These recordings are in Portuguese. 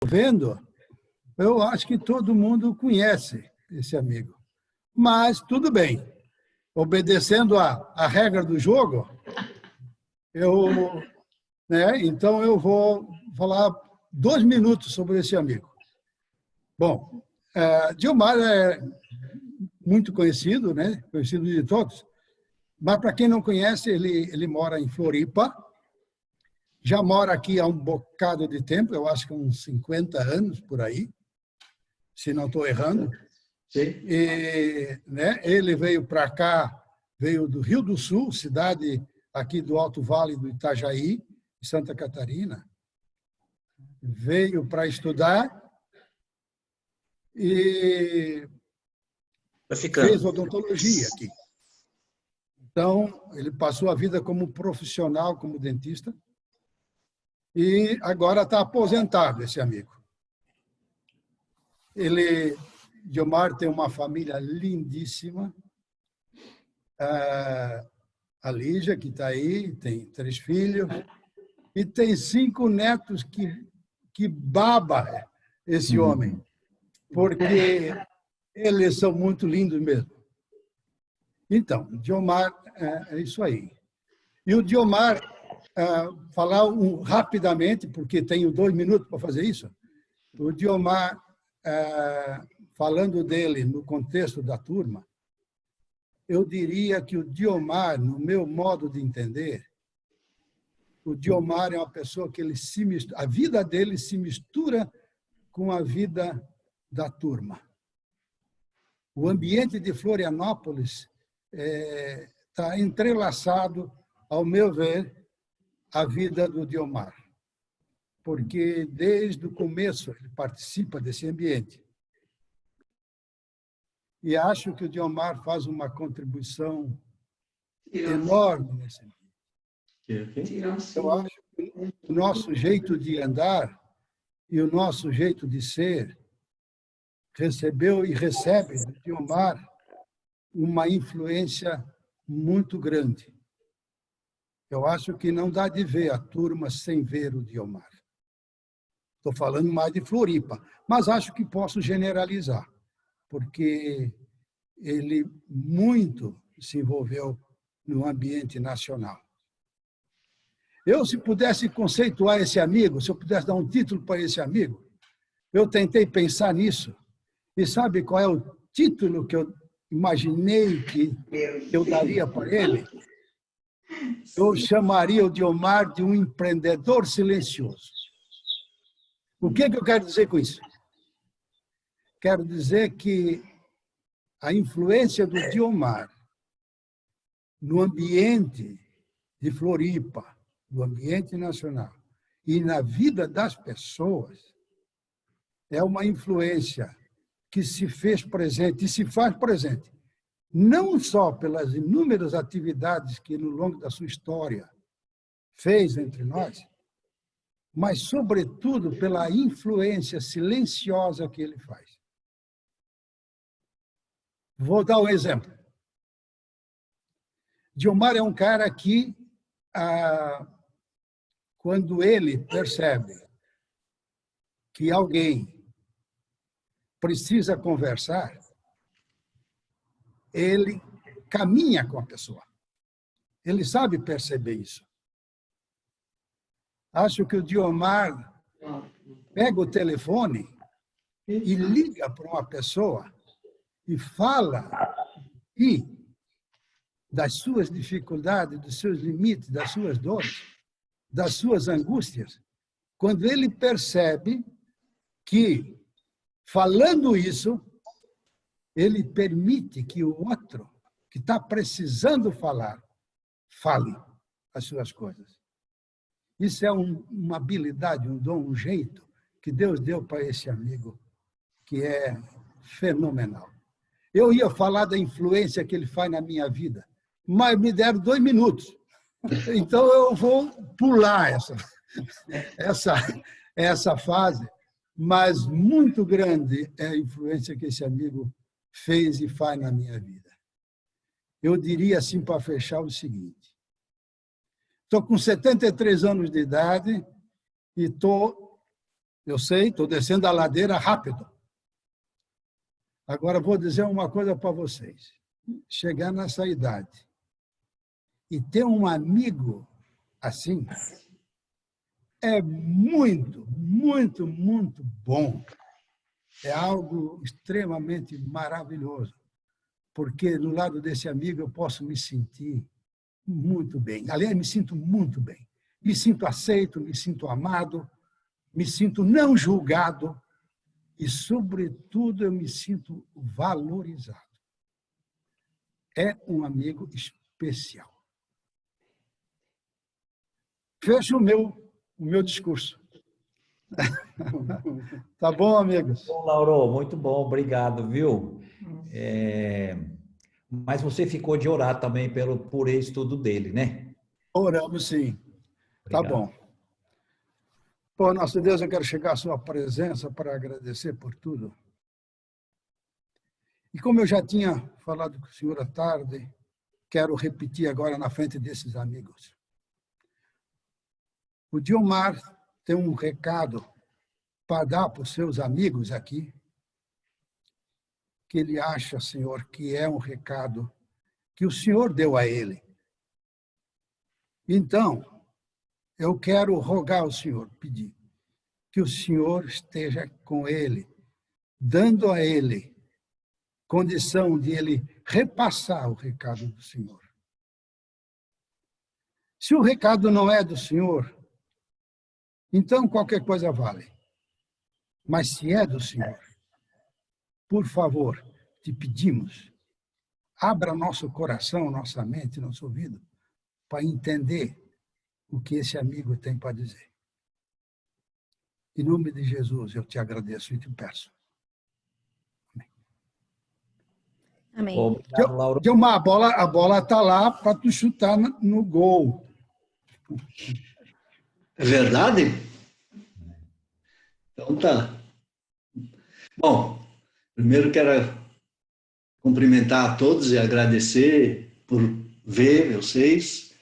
vendo, eu acho que todo mundo conhece esse amigo. Mas tudo bem, obedecendo a regra do jogo, então eu vou falar 2 minutos sobre esse amigo. Bom, Djomar é muito conhecido, né? Conhecido de todos, mas para quem não conhece, ele mora em Floripa, já mora aqui há um bocado de tempo, eu acho que uns 50 anos por aí, se não estou errando. Sim. E, né, ele veio para cá, veio do Rio do Sul, cidade aqui do Alto Vale do Itajaí, Santa Catarina. Veio para estudar e fez odontologia aqui. Então, ele passou a vida como profissional, como dentista, e agora está aposentado, esse amigo. Djomar tem uma família lindíssima. A Lígia, que está aí, tem 3 filhos, e tem 5 netos que baba esse homem, porque eles são muito lindos mesmo. Então, Djomar é isso aí. E o Djomar, falar rapidamente, porque tenho 2 minutos para fazer isso, o Djomar, falando dele no contexto da turma, eu diria que o Djomar, no meu modo de entender, o Djomar é uma pessoa que a vida dele se mistura com a vida da turma. O ambiente de Florianópolis está entrelaçado, ao meu ver, à vida do Djomar, porque desde o começo ele participa desse ambiente. E acho que o Djomar faz uma contribuição enorme nesse ambiente. Eu acho que o nosso jeito de andar e o nosso jeito de ser recebeu e recebe do Djomar uma influência muito grande. Eu acho que não dá de ver a turma sem ver o Djomar. Estou falando mais de Floripa, mas acho que posso generalizar, porque ele muito se envolveu no ambiente nacional. Eu, se pudesse conceituar esse amigo, se eu pudesse dar um título para esse amigo, eu tentei pensar nisso. E sabe qual é o título que eu imaginei que eu daria para ele? Eu chamaria o Djomar de um empreendedor silencioso. O que eu quero dizer com isso? Quero dizer que a influência do Djomar no ambiente de Floripa, no ambiente nacional, e na vida das pessoas, é uma influência que se fez presente e se faz presente, não só pelas inúmeras atividades que, no longo da sua história, fez entre nós, mas, sobretudo, pela influência silenciosa que ele faz. Vou dar um exemplo. Djomar é um cara que, quando ele percebe que alguém precisa conversar, ele caminha com a pessoa. Ele sabe perceber isso. Acho que o Djomar pega o telefone e liga para uma pessoa e fala das suas dificuldades, dos seus limites, das suas dores, das suas angústias, quando ele percebe que, falando isso, ele permite que o outro, que está precisando falar, fale as suas coisas. Isso é uma habilidade, um dom, um jeito que Deus deu para esse amigo, que é fenomenal. Eu ia falar da influência que ele faz na minha vida, mas me deram 2 minutos. Então, eu vou pular essa fase, mas muito grande é a influência que esse amigo fez e faz na minha vida. Eu diria assim, para fechar, o seguinte. Estou com 73 anos de idade e estou Eu sei, estou descendo a ladeira rápido. Agora, vou dizer uma coisa para vocês. Chegar nessa idade e ter um amigo assim é muito, muito, muito bom. É algo extremamente maravilhoso, porque do lado desse amigo eu posso me sentir muito bem. Aliás, me sinto muito bem. Me sinto aceito, me sinto amado, me sinto não julgado e, sobretudo, eu me sinto valorizado. É um amigo especial. Fecho o meu discurso. Tá bom, amigos? Bom, Lauro, muito bom, obrigado, viu? Mas você ficou de orar também por esse estudo dele, né? Oramos, sim. Tá Obrigado. bom. Pô, nosso Deus, eu quero chegar à sua presença para agradecer por tudo. E como eu já tinha falado com o senhor à tarde, quero repetir agora na frente desses amigos. O Diomar tem um recado para dar para os seus amigos aqui, que ele acha, senhor, que é um recado que o senhor deu a ele. Então, eu quero rogar ao senhor, pedir, que o senhor esteja com ele, dando a ele condição de ele repassar o recado do senhor. Se o recado não é do senhor, então qualquer coisa vale. Mas se é do senhor, por favor, te pedimos, abra nosso coração, nossa mente, nosso ouvido, para entender o que esse amigo tem para dizer. Em nome de Jesus, eu te agradeço e te peço. Amém. Obrigado, Lauro. A bola está lá para tu chutar no gol. É verdade? Então tá. Bom, primeiro quero cumprimentar a todos e agradecer por ver vocês.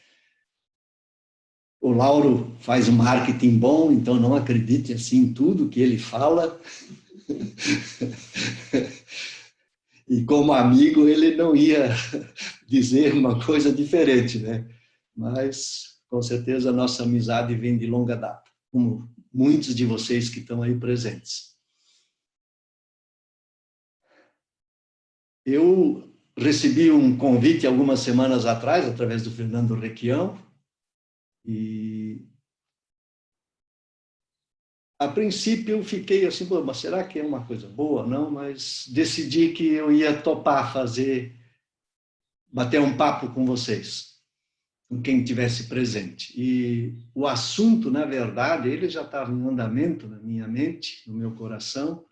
O Lauro faz um marketing bom, então não acredite assim em tudo que ele fala. E como amigo, ele não ia dizer uma coisa diferente, né? Mas, com certeza, a nossa amizade vem de longa data, como muitos de vocês que estão aí presentes. Eu recebi um convite algumas semanas atrás, através do Fernando Requião, e a princípio eu fiquei assim, mas será que é uma coisa boa? Não, mas decidi que eu ia topar bater um papo com vocês, com quem tivesse presente. E o assunto, na verdade, ele já estava em andamento na minha mente, no meu coração,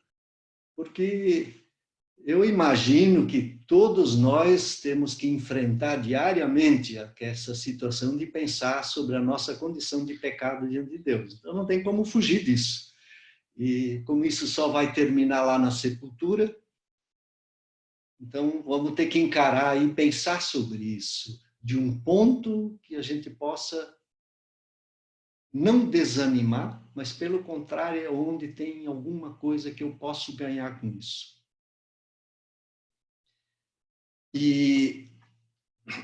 porque eu imagino que todos nós temos que enfrentar diariamente essa situação de pensar sobre a nossa condição de pecado diante de Deus. Então, não tem como fugir disso. E como isso só vai terminar lá na sepultura, então vamos ter que encarar e pensar sobre isso, de um ponto que a gente possa não desanimar, mas, pelo contrário, é onde tem alguma coisa que eu posso ganhar com isso. E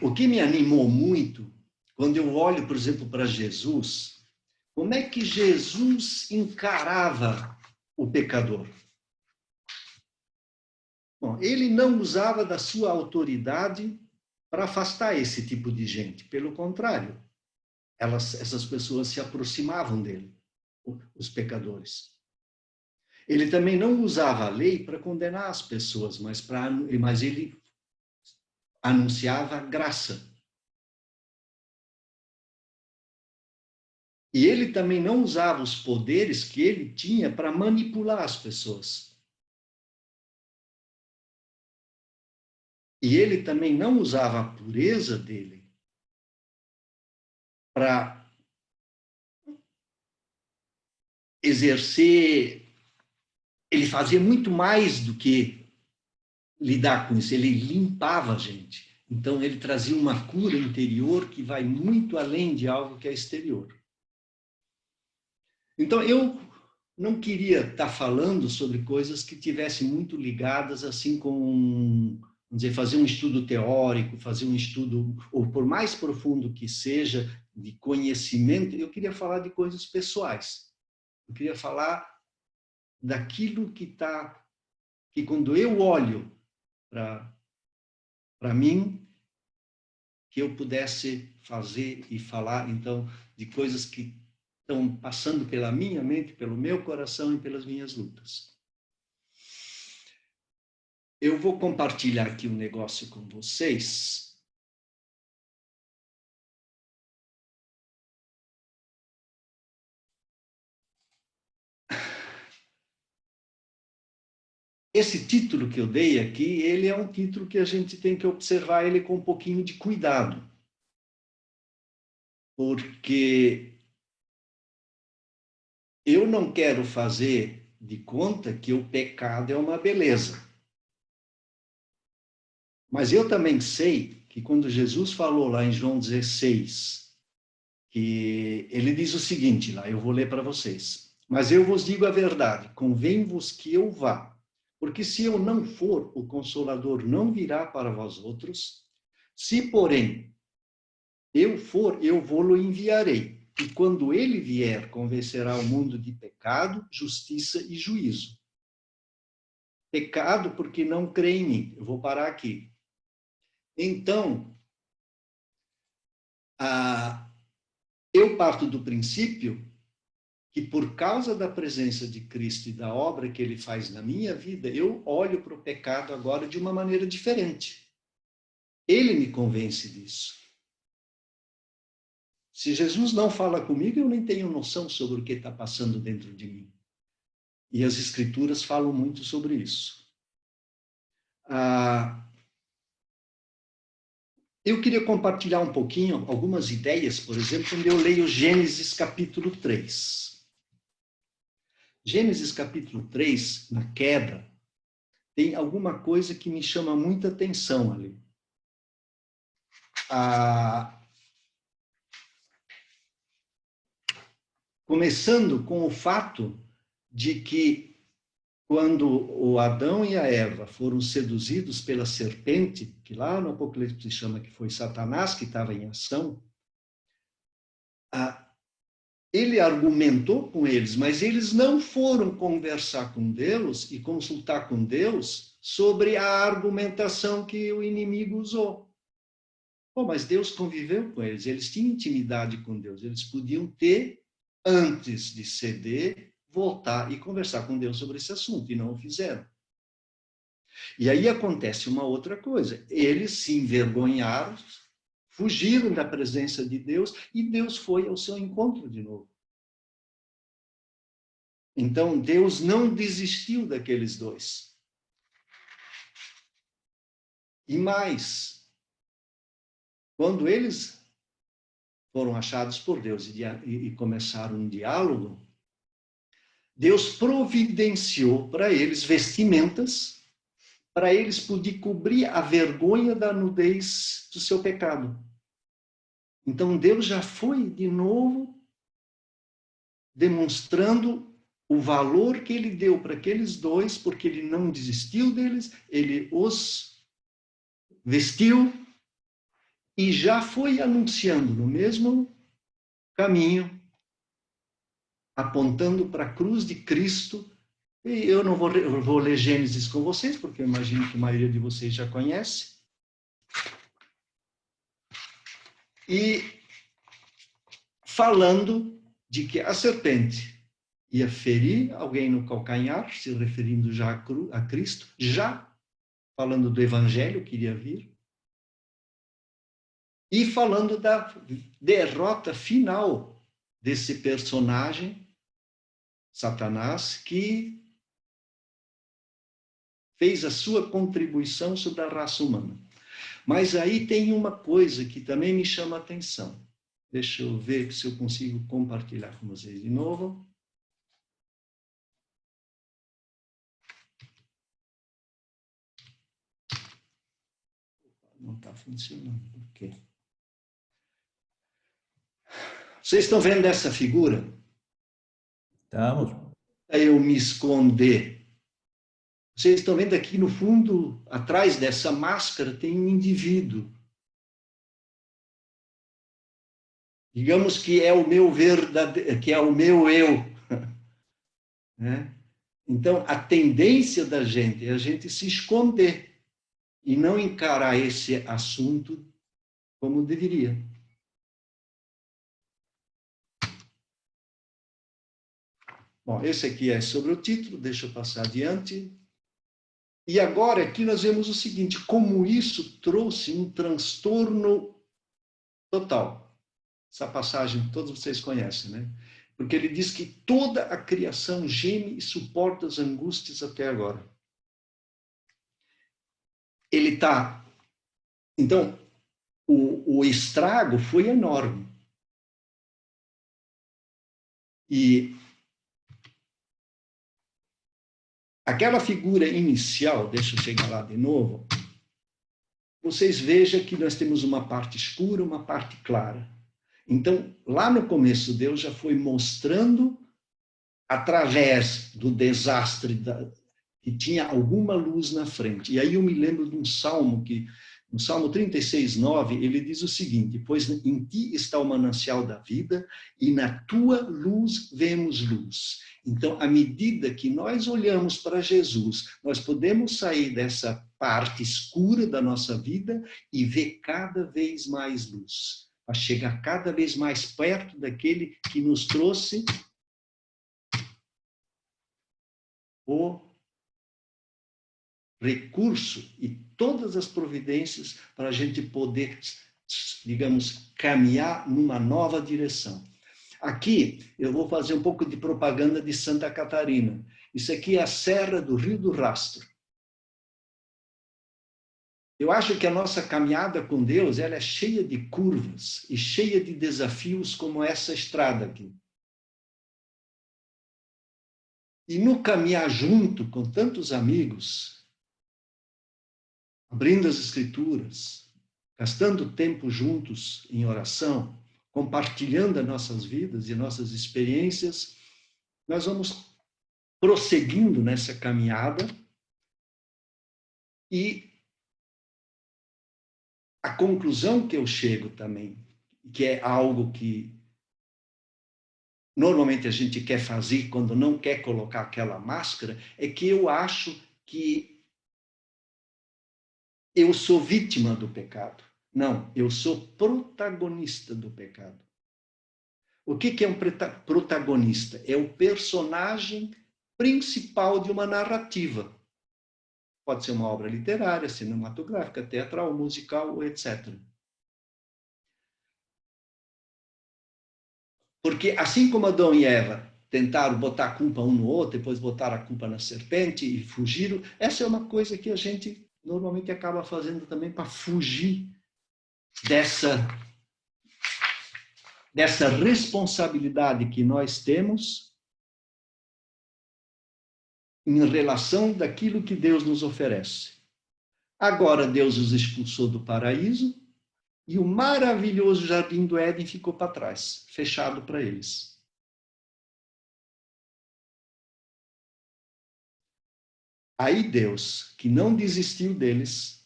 o que me animou muito, quando eu olho, por exemplo, para Jesus, como é que Jesus encarava o pecador? Bom, ele não usava da sua autoridade para afastar esse tipo de gente. Pelo contrário, essas pessoas se aproximavam dele, os pecadores. Ele também não usava a lei para condenar as pessoas, mas ele anunciava a graça. E ele também não usava os poderes que ele tinha para manipular as pessoas. E ele também não usava a pureza dele para exercer. Ele fazia muito mais do que lidar com isso, ele limpava a gente. Então, ele trazia uma cura interior que vai muito além de algo que é exterior. Então, eu não queria estar falando sobre coisas que tivessem muito ligadas assim com, vamos dizer, fazer um estudo teórico, fazer um estudo, ou por mais profundo que seja, de conhecimento. Eu queria falar de coisas pessoais. Eu queria falar daquilo que quando eu olho para mim, que eu pudesse fazer e falar, então, de coisas que estão passando pela minha mente, pelo meu coração e pelas minhas lutas. Eu vou compartilhar aqui um negócio com vocês. Esse título que eu dei aqui, ele é um título que a gente tem que observar ele com um pouquinho de cuidado. Porque eu não quero fazer de conta que o pecado é uma beleza. Mas eu também sei que quando Jesus falou lá em João 16, que ele diz o seguinte lá, eu vou ler para vocês. Mas eu vos digo a verdade, convém-vos que eu vá. Porque se eu não for, o Consolador não virá para vós outros. Se, porém, eu for, eu vou-lo enviarei. E quando ele vier, convencerá o mundo de pecado, justiça e juízo. Pecado porque não crê em mim. Eu vou parar aqui. Então, eu parto do princípio que por causa da presença de Cristo e da obra que ele faz na minha vida, eu olho para o pecado agora de uma maneira diferente. Ele me convence disso. Se Jesus não fala comigo, eu nem tenho noção sobre o que está passando dentro de mim. E as Escrituras falam muito sobre isso. Eu queria compartilhar um pouquinho, algumas ideias, por exemplo, quando eu leio Gênesis capítulo 3. Gênesis capítulo 3, na queda, tem alguma coisa que me chama muita atenção ali. Começando com o fato de que quando o Adão e a Eva foram seduzidos pela serpente, que lá no Apocalipse se chama que foi Satanás que estava em ação, ele argumentou com eles, mas eles não foram conversar com Deus e consultar com Deus sobre a argumentação que o inimigo usou. Bom, mas Deus conviveu com eles, eles tinham intimidade com Deus, eles podiam ter, antes de ceder, voltar e conversar com Deus sobre esse assunto, e não o fizeram. E aí acontece uma outra coisa, eles se envergonharam, fugiram da presença de Deus e Deus foi ao seu encontro de novo. Então, Deus não desistiu daqueles dois. E mais, quando eles foram achados por Deus e começaram um diálogo, Deus providenciou para eles vestimentas para eles poderem cobrir a vergonha da nudez do seu pecado. Então, Deus já foi, de novo, demonstrando o valor que ele deu para aqueles dois, porque ele não desistiu deles, ele os vestiu e já foi anunciando no mesmo caminho, apontando para a cruz de Cristo. E eu não vou ler Gênesis com vocês, porque eu imagino que a maioria de vocês já conhece. E falando de que a serpente ia ferir alguém no calcanhar, se referindo já a Cristo, já falando do evangelho que iria vir, e falando da derrota final desse personagem, Satanás, que fez a sua contribuição sobre a raça humana. Mas aí tem uma coisa que também me chama a atenção. Deixa eu ver se eu consigo compartilhar com vocês de novo. Não está funcionando. Por quê? Vocês estão vendo essa figura? Estamos. eu me esconder. Vocês estão vendo aqui no fundo, atrás dessa máscara, tem um indivíduo. Digamos que é o meu que é o meu eu. Né? Então, a tendência da gente é a gente se esconder e não encarar esse assunto como deveria. Bom, esse aqui é sobre o título, deixa eu passar adiante. E agora aqui nós vemos o seguinte, como isso trouxe um transtorno total. Essa passagem todos vocês conhecem, né? Porque ele diz que toda a criação geme e suporta as angústias até agora. Ele está... Então, o estrago foi enorme. E aquela figura inicial, deixa eu chegar lá de novo, vocês vejam que nós temos uma parte escura, uma parte clara. Então, lá no começo, Deus já foi mostrando, através do desastre, que tinha alguma luz na frente. E aí eu me lembro de um salmo, no Salmo 36:9, ele diz o seguinte, pois em ti está o manancial da vida, e na tua luz vemos luz. Então, à medida que nós olhamos para Jesus, nós podemos sair dessa parte escura da nossa vida e ver cada vez mais luz. A chegar cada vez mais perto daquele que nos trouxe o recurso e todas as providências para a gente poder, digamos, caminhar numa nova direção. Aqui eu vou fazer um pouco de propaganda de Santa Catarina. Isso aqui é a Serra do Rio do Rastro. Eu acho que a nossa caminhada com Deus, ela é cheia de curvas e cheia de desafios como essa estrada aqui. E no caminhar junto com tantos amigos, abrindo as Escrituras, gastando tempo juntos em oração, compartilhando as nossas vidas e nossas experiências, nós vamos prosseguindo nessa caminhada e a conclusão que eu chego também, que é algo que normalmente a gente quer fazer quando não quer colocar aquela máscara, é que eu acho que eu sou vítima do pecado. Não, eu sou protagonista do pecado. O que é um protagonista? É o personagem principal de uma narrativa. Pode ser uma obra literária, cinematográfica, teatral, musical, etc. Porque assim como Adão e Eva tentaram botar a culpa um no outro, depois botaram a culpa na serpente e fugiram, essa é uma coisa que a gente normalmente acaba fazendo também para fugir dessa responsabilidade que nós temos em relação daquilo que Deus nos oferece. Agora Deus os expulsou do paraíso e o maravilhoso jardim do Éden ficou para trás, fechado para eles. Aí Deus, que não desistiu deles,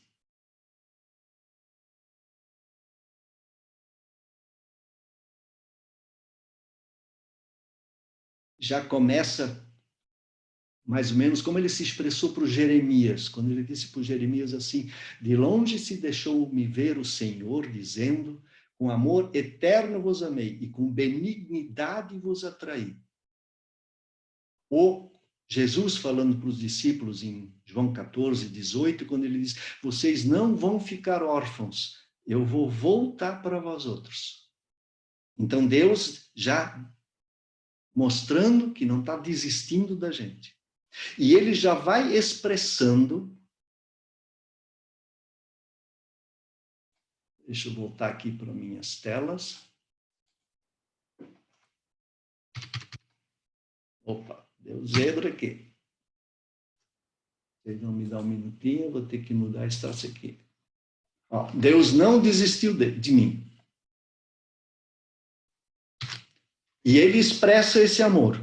já começa mais ou menos como ele se expressou para o Jeremias, quando ele disse para o Jeremias assim, de longe se deixou me ver o Senhor, dizendo, com amor eterno vos amei e com benignidade vos atraí. Ou Jesus falando para os discípulos em João 14:18, quando ele diz, vocês não vão ficar órfãos, eu vou voltar para vós outros. Então Deus já mostrando que não está desistindo da gente. E ele já vai expressando. Deixa eu voltar aqui para minhas telas. Opa, deu zebra aqui. Vocês vão me dar um minutinho, eu vou ter que mudar esse traço aqui. Ó, Deus não desistiu de mim. E ele expressa esse amor.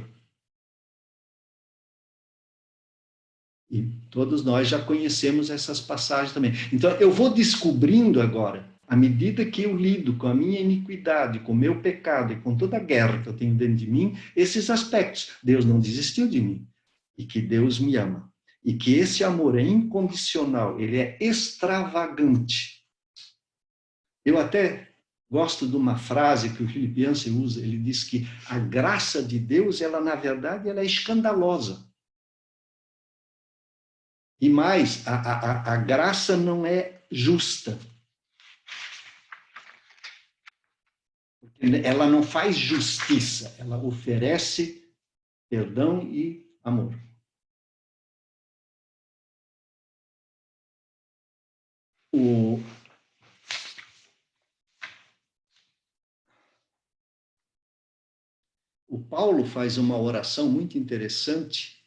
E todos nós já conhecemos essas passagens também. Então, eu vou descobrindo agora, à medida que eu lido com a minha iniquidade, com o meu pecado e com toda a guerra que eu tenho dentro de mim, esses aspectos. Deus não desistiu de mim. E que Deus me ama. E que esse amor é incondicional, ele é extravagante. Eu até gosto de uma frase que o Philip Yancey usa, ele diz que a graça de Deus, ela na verdade, ela é escandalosa. E mais, a graça não é justa. Ela não faz justiça, ela oferece perdão e amor. O Paulo faz uma oração muito interessante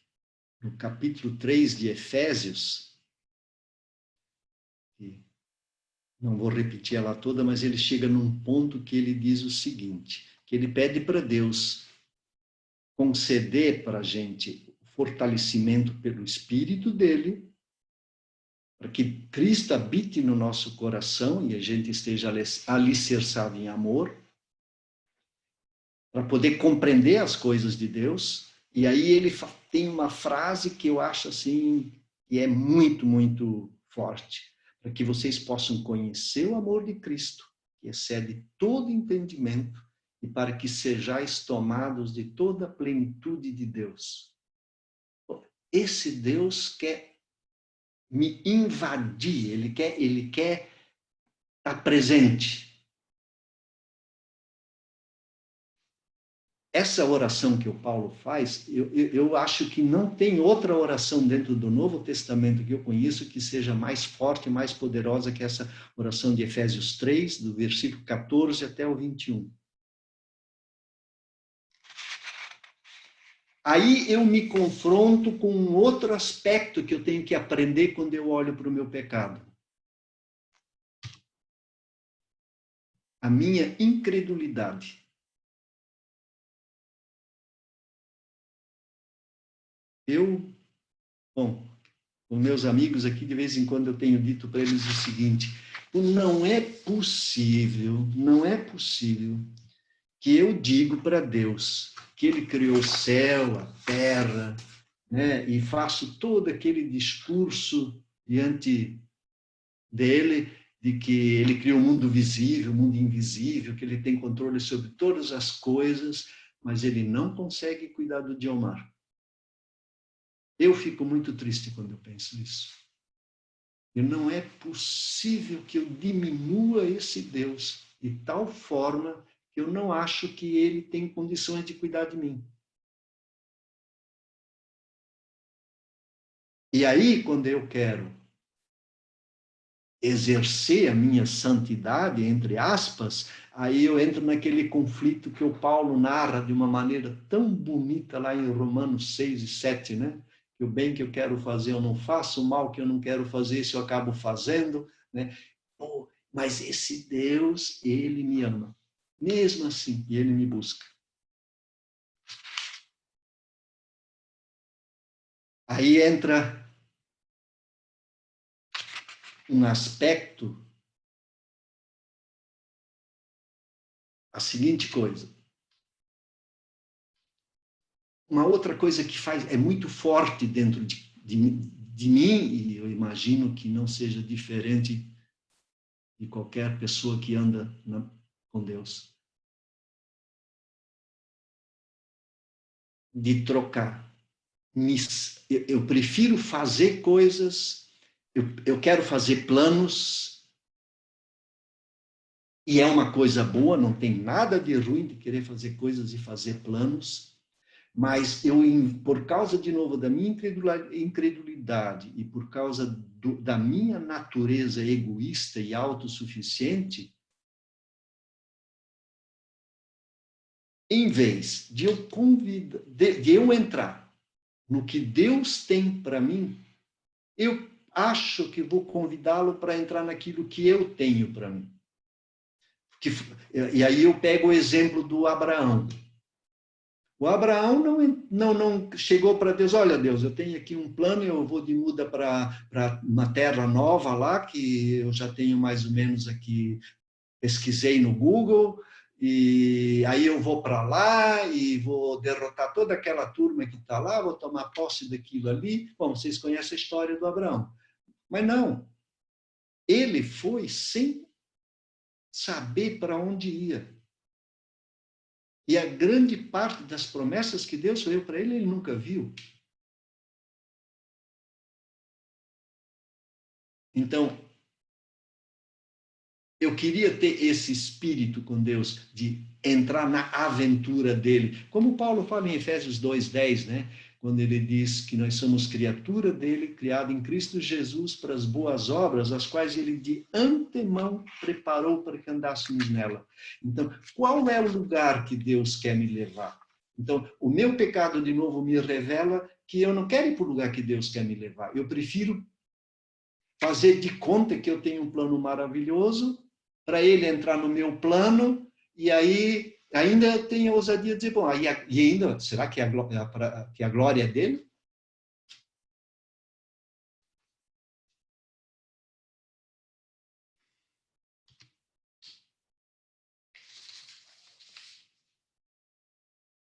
no capítulo 3 de Efésios. Não vou repetir ela toda, mas ele chega num ponto que ele diz o seguinte, que ele pede para Deus conceder para a gente fortalecimento pelo Espírito dele, para que Cristo habite no nosso coração e a gente esteja alicerçado em amor, para poder compreender as coisas de Deus. E aí ele tem uma frase que eu acho assim, que é muito, muito forte, para que vocês possam conhecer o amor de Cristo, que excede todo entendimento, e para que sejais tomados de toda a plenitude de Deus. Esse Deus quer me invadir, ele quer estar presente. Essa oração que o Paulo faz, eu acho que não tem outra oração dentro do Novo Testamento que eu conheço que seja mais forte, mais poderosa que essa oração de Efésios 3, do versículo 14 até o 21. Aí eu me confronto com um outro aspecto que eu tenho que aprender quando eu olho para o meu pecado. A minha incredulidade. Com meus amigos aqui, de vez em quando eu tenho dito para eles o seguinte, não é possível que eu digo para Deus que Ele criou o céu, a terra, né, e faço todo aquele discurso diante dele, de que Ele criou o mundo visível, o mundo invisível, que Ele tem controle sobre todas as coisas, mas Ele não consegue cuidar do Diomar. Eu fico muito triste quando eu penso isso. E não é possível que eu diminua esse Deus de tal forma que eu não acho que Ele tem condições de cuidar de mim. E aí, quando eu quero exercer a minha santidade, entre aspas, aí eu entro naquele conflito que o Paulo narra de uma maneira tão bonita lá em Romanos 6 e 7, né? Que o bem que eu quero fazer eu não faço, o mal que eu não quero fazer isso eu acabo fazendo, né? Oh, mas esse Deus, Ele me ama, mesmo assim, e Ele me busca. Aí entra um aspecto, a seguinte coisa. Uma outra coisa que é muito forte dentro de mim, e eu imagino que não seja diferente de qualquer pessoa que anda com Deus, de trocar. Eu prefiro fazer coisas, eu quero fazer planos, e é uma coisa boa, não tem nada de ruim de querer fazer coisas e fazer planos, mas eu, por causa, de novo, da minha incredulidade e por causa da minha natureza egoísta e autossuficiente, em vez de eu entrar no que Deus tem para mim, eu acho que vou convidá-lo para entrar naquilo que eu tenho para mim. E aí eu pego o exemplo do Abraão. O Abraão não chegou para Deus, olha Deus, eu tenho aqui um plano, eu vou de muda para uma terra nova lá, que eu já tenho mais ou menos aqui, pesquisei no Google, e aí eu vou para lá e vou derrotar toda aquela turma que está lá, vou tomar posse daquilo ali. Bom, vocês conhecem a história do Abraão. Mas não, ele foi sem saber para onde ia. E a grande parte das promessas que Deus fez para ele, ele nunca viu. Então, eu queria ter esse espírito com Deus, de entrar na aventura dele. Como Paulo fala em Efésios 2:10, né? Quando ele diz que nós somos criatura dele, criada em Cristo Jesus para as boas obras, as quais ele de antemão preparou para que andássemos nela. Então, qual é o lugar que Deus quer me levar? Então, o meu pecado, de novo, me revela que eu não quero ir para o lugar que Deus quer me levar. Eu prefiro fazer de conta que eu tenho um plano maravilhoso, para ele entrar no meu plano, e aí ainda tem a ousadia de dizer, bom, e ainda, será que a glória é dele?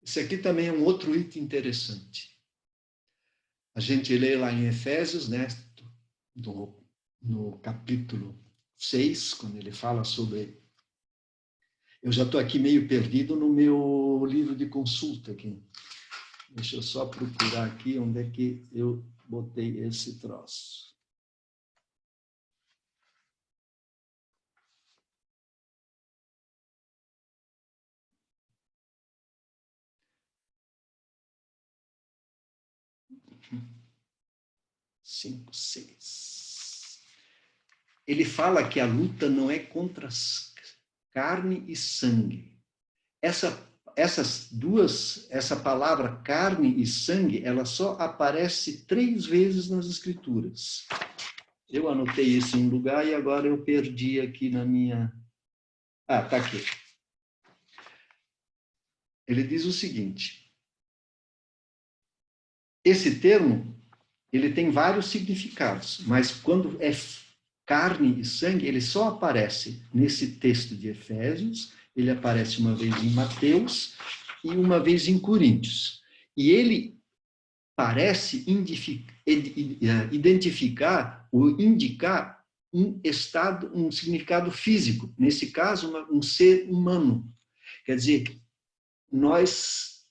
Esse aqui também é um outro item interessante. A gente lê lá em Efésios, né, no capítulo 6, quando ele fala sobre... Eu já estou aqui meio perdido no meu livro de consulta aqui. Deixa eu só procurar aqui onde é que eu botei esse troço. Cinco, seis. Ele fala que a luta não é contra carne e sangue. Essa palavra carne e sangue, ela só aparece 3 vezes nas Escrituras. Eu anotei isso em um lugar e agora eu perdi aqui na minha... Ah, está aqui. Ele diz o seguinte: esse termo, ele tem vários significados, mas quando é carne e sangue, ele só aparece nesse texto de Efésios, ele aparece uma vez em Mateus e uma vez em Coríntios. E ele parece identificar ou indicar um estado, um significado físico, nesse caso, um ser humano. Quer dizer, nós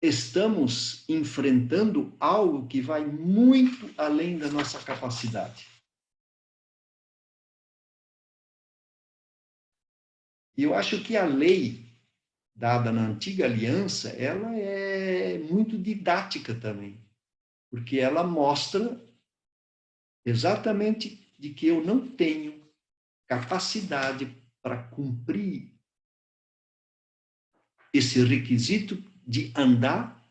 estamos enfrentando algo que vai muito além da nossa capacidade. E eu acho que a lei dada na antiga aliança, ela é muito didática também, porque ela mostra exatamente de que eu não tenho capacidade para cumprir esse requisito de andar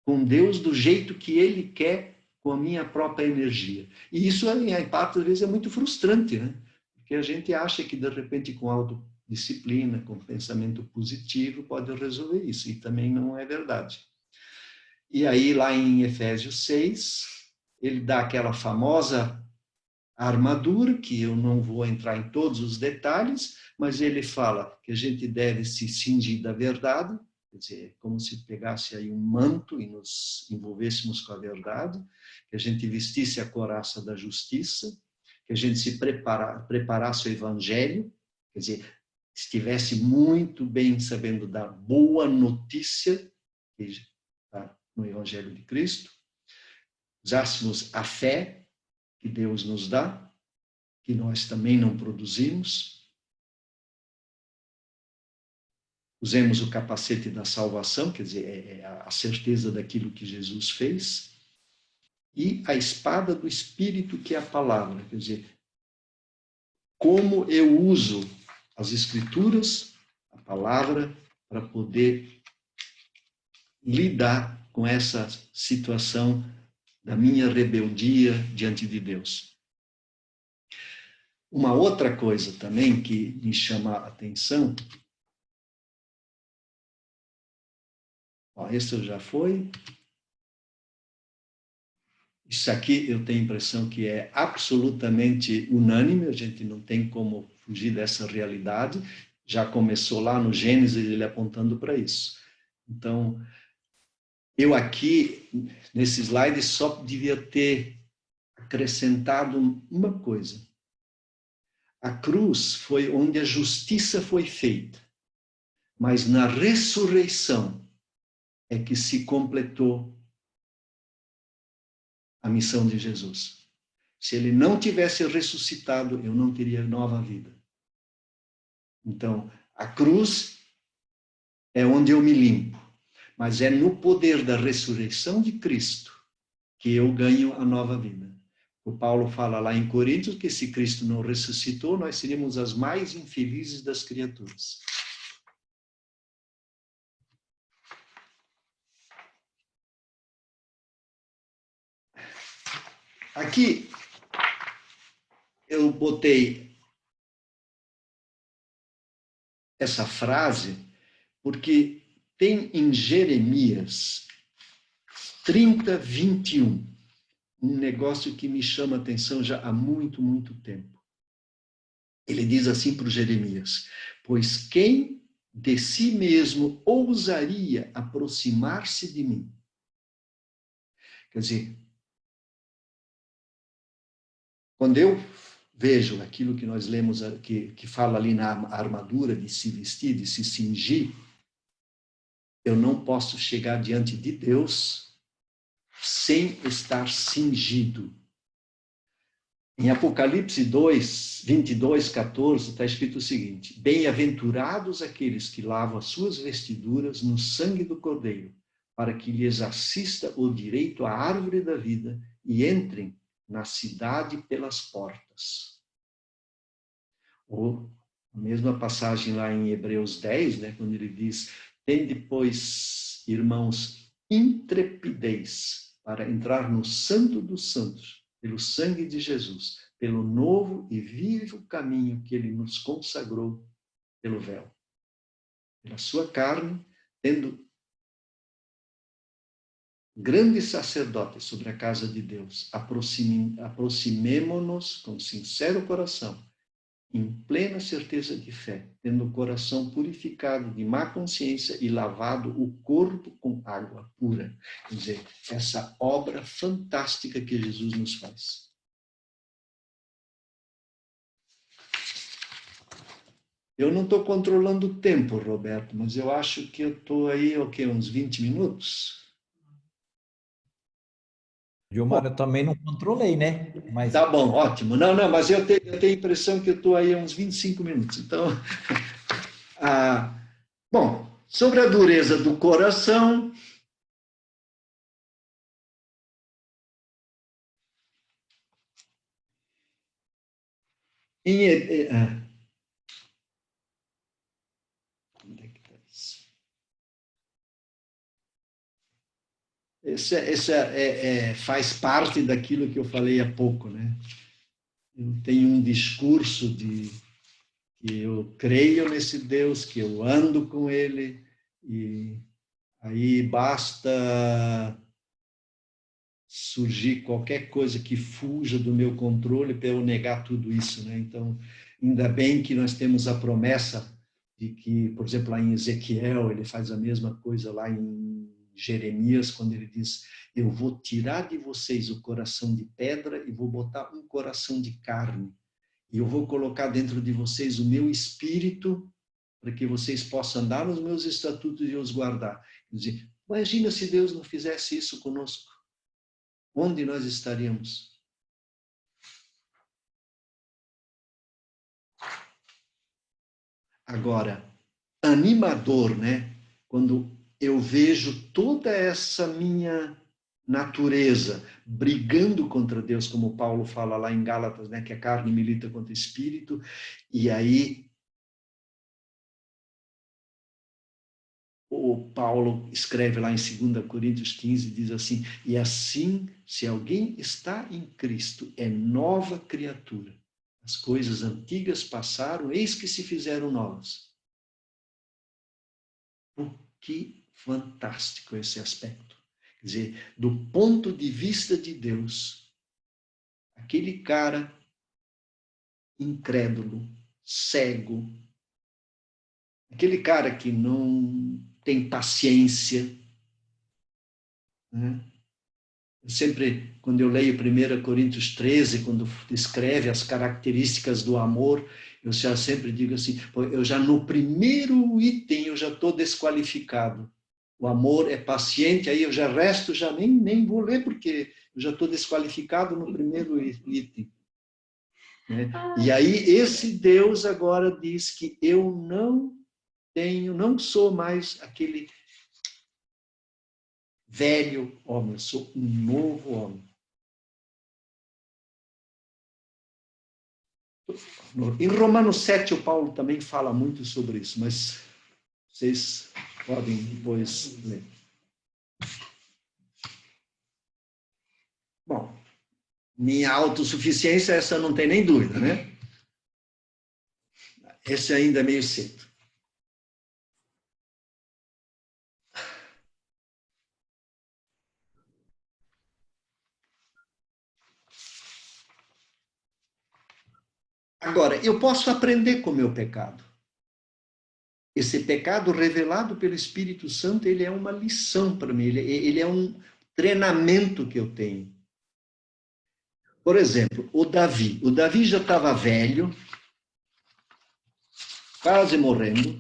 com Deus do jeito que Ele quer, com a minha própria energia. E isso, em parte, às vezes, é muito frustrante, né? Porque a gente acha que, de repente, com autodisciplina, com pensamento positivo, pode resolver isso. E também não é verdade. E aí, lá em Efésios 6, ele dá aquela famosa armadura, que eu não vou entrar em todos os detalhes, mas ele fala que a gente deve se cingir da verdade, quer dizer, como se pegasse aí um manto e nos envolvêssemos com a verdade, que a gente vestisse a couraça da justiça, que a gente se preparasse o evangelho, quer dizer, estivesse muito bem sabendo da boa notícia, que está no evangelho de Cristo, usássemos a fé que Deus nos dá, que nós também não produzimos, usemos o capacete da salvação, quer dizer, é a certeza daquilo que Jesus fez, e a espada do Espírito, que é a palavra, quer dizer, como eu uso as Escrituras, a palavra, para poder lidar com essa situação da minha rebeldia diante de Deus. Uma outra coisa também que me chama a atenção Ó, esse já foi. Isso aqui eu tenho a impressão que é absolutamente unânime, a gente não tem como fugir dessa realidade. Já começou lá no Gênesis, ele apontando para isso. Então, eu aqui, nesse slide, só devia ter acrescentado uma coisa. A cruz foi onde a justiça foi feita, mas na ressurreição é que se completou a missão de Jesus. Se ele não tivesse ressuscitado, eu não teria nova vida. Então, a cruz é onde eu me limpo, mas é no poder da ressurreição de Cristo que eu ganho a nova vida. O Paulo fala lá em Coríntios que se Cristo não ressuscitou, nós seríamos as mais infelizes das criaturas. Aqui eu botei essa frase porque tem em Jeremias 30, 21, um negócio que me chama a atenção já há muito, muito tempo. Ele diz assim para o Jeremias: pois quem de si mesmo ousaria aproximar-se de mim? Quer dizer, quando eu vejo aquilo que nós lemos, que fala ali na armadura de se vestir, de se cingir, eu não posso chegar diante de Deus sem estar cingido. Em Apocalipse 2, 22, 14, está escrito o seguinte: bem-aventurados aqueles que lavam as suas vestiduras no sangue do Cordeiro, para que lhes assista o direito à árvore da vida e entrem na cidade pelas portas. Ou a mesma passagem lá em Hebreus 10, né, quando ele diz: tende, pois, irmãos, intrepidez para entrar no Santo dos Santos, pelo sangue de Jesus, pelo novo e vivo caminho que ele nos consagrou pelo véu. Pela sua carne, tendo grande sacerdote sobre a casa de Deus, aproximemo-nos com sincero coração, em plena certeza de fé, tendo o coração purificado de má consciência e lavado o corpo com água pura. Quer dizer, essa obra fantástica que Jesus nos faz. Eu não estou controlando o tempo, Roberto, mas eu acho que eu estou aí, uns 20 minutos? Gilmar, eu também não controlei, né? Mas... Tá bom, ótimo. Não, mas eu tenho a impressão que eu estou aí uns 25 minutos. Então, bom, sobre a dureza do coração, onde é que está isso? Essa faz parte daquilo que eu falei há pouco, né? Eu tenho um discurso de que eu creio nesse Deus, que eu ando com Ele, e aí basta surgir qualquer coisa que fuja do meu controle para eu negar tudo isso, né? Então, ainda bem que nós temos a promessa de que, por exemplo, lá em Ezequiel, ele faz a mesma coisa lá em Jeremias, quando ele diz: eu vou tirar de vocês o coração de pedra e vou botar um coração de carne. E eu vou colocar dentro de vocês o meu espírito para que vocês possam andar nos meus estatutos e os guardar. Quer dizer, imagina se Deus não fizesse isso conosco. Onde nós estaríamos? Agora, animador, né? Quando eu vejo toda essa minha natureza brigando contra Deus, como Paulo fala lá em Gálatas, né? Que a carne milita contra o espírito, e aí o Paulo escreve lá em 2 Coríntios 15, diz assim: e assim, se alguém está em Cristo, é nova criatura. As coisas antigas passaram, eis que se fizeram novas. O que fantástico esse aspecto. Quer dizer, do ponto de vista de Deus, aquele cara incrédulo, cego, aquele cara que não tem paciência, né? Sempre, quando eu leio 1 Coríntios 13, quando descreve as características do amor, eu já sempre digo assim, eu já no primeiro item eu já estou desqualificado. O amor é paciente, aí eu já resto, já nem vou ler, porque eu já estou desqualificado no primeiro item. Né? E aí esse Deus agora diz que eu não sou mais aquele velho homem, eu sou um novo homem. Em Romanos 7, o Paulo também fala muito sobre isso, mas vocês podem depois ler. Bom, minha autossuficiência, essa não tem nem dúvida, né? Esse ainda é meio cedo. Agora, eu posso aprender com o meu pecado. Esse pecado revelado pelo Espírito Santo, ele é uma lição para mim, ele é um treinamento que eu tenho. Por exemplo, o Davi já estava velho, quase morrendo,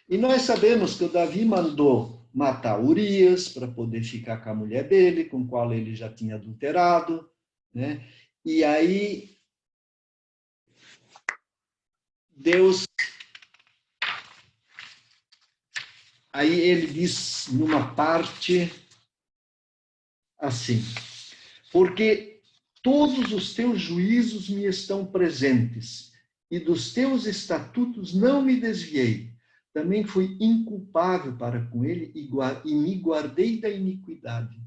e nós sabemos que o Davi mandou matar Urias para poder ficar com a mulher dele, com a qual ele já tinha adulterado, né? E aí aí ele diz numa parte assim, porque todos os teus juízos me estão presentes, e dos teus estatutos não me desviei. Também fui inculpável para com ele e me guardei da iniquidade.